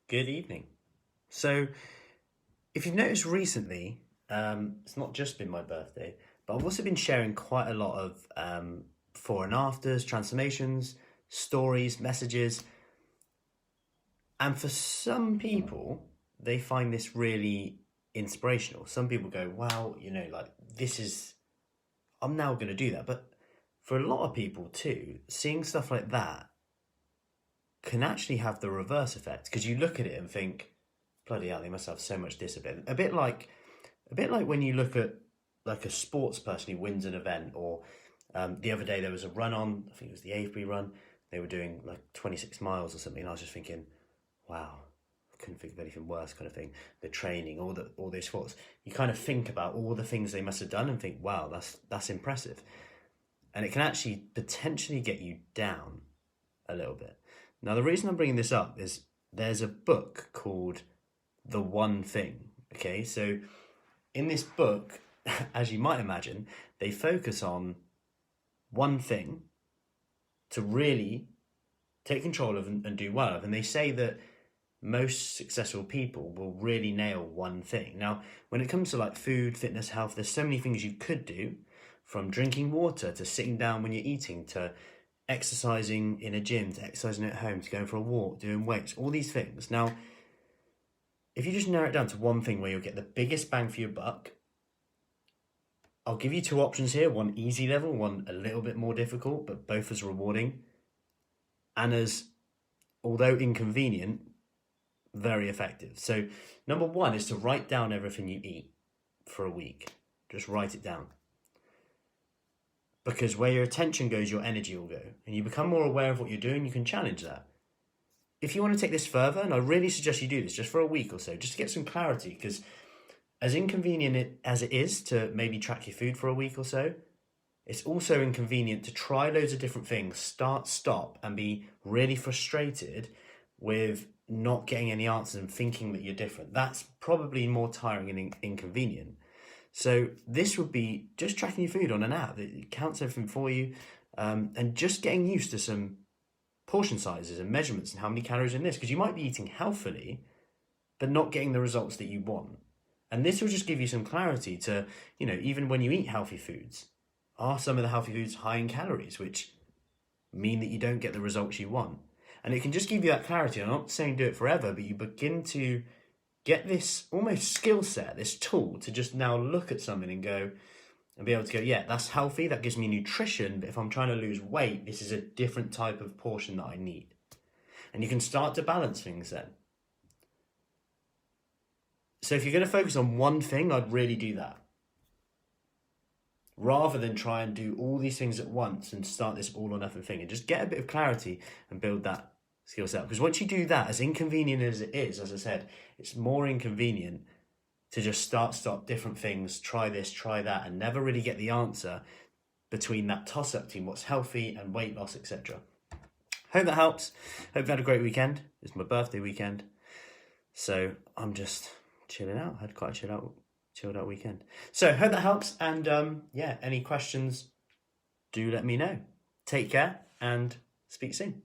Good evening. So, if you've noticed recently, it's not just been my birthday, but I've also been sharing quite a lot of before and afters, transformations, stories, messages. And for some people, they find this really inspirational. Some people go, wow, like I'm now going to do that. But for a lot of people too, seeing stuff like that can actually have the reverse effect because you look at it and think, bloody hell, they must have so much discipline. A bit like when you look at like a sports person who wins an event, or the other day there was a run on, I think it was the Avebury run. They were doing like 26 miles or something, and I was just thinking, wow, I couldn't think of anything worse, kind of thing. The training, all those sports. You kind of think about all the things they must have done and think, wow, that's impressive. And it can actually potentially get you down a little bit. Now, the reason I'm bringing this up is there's a book called The One Thing. Okay, so in this book, as you might imagine, they focus on one thing to really take control of and do well of. And they say that most successful people will really nail one thing. Now, when it comes to like food, fitness, health, there's so many things you could do, from drinking water to sitting down when you're eating to exercising in a gym to exercising at home to going for a walk, doing weights, all these things. Now, if you just narrow it down to one thing where you'll get the biggest bang for your buck, I'll give you two options here, one easy level, one a little bit more difficult, but both as rewarding and as, although inconvenient, very effective. So number one is to write down everything you eat for a week. Just write it down. Because where your attention goes, your energy will go. And you become more aware of what you're doing, you can challenge that. If you want to take this further, and I really suggest you do this just for a week or so, just to get some clarity, because as inconvenient as it is to maybe track your food for a week or so, it's also inconvenient to try loads of different things, start, stop, and be really frustrated with not getting any answers and thinking that you're different. That's probably more tiring and inconvenient. So this would be just tracking your food on an app that counts everything for you, and just getting used to some portion sizes and measurements and how many calories in this, because you might be eating healthily but not getting the results that you want. And this will just give you some clarity to, even when you eat healthy foods, are some of the healthy foods high in calories, which mean that you don't get the results you want? And it can just give you that clarity. I'm not saying do it forever, but you begin to get this almost skill set, this tool to just now look at something and go, and be able to go, yeah, that's healthy, that gives me nutrition, but if I'm trying to lose weight, this is a different type of portion that I need. And you can start to balance things then. So if you're going to focus on one thing, I'd really do that. Rather than try and do all these things at once and start this all or nothing thing, and just get a bit of clarity and build that skill set. Because once you do that, as inconvenient as it is, as I said, it's more inconvenient to just start, stop, different things, try this, try that, and never really get the answer between that toss-up between what's healthy and weight loss, etc. Hope that helps. Hope you had a great weekend. It's my birthday weekend, so I'm just chilling out. I had quite a chilled out weekend. So hope that helps, and any questions, do let me know. Take care and speak soon.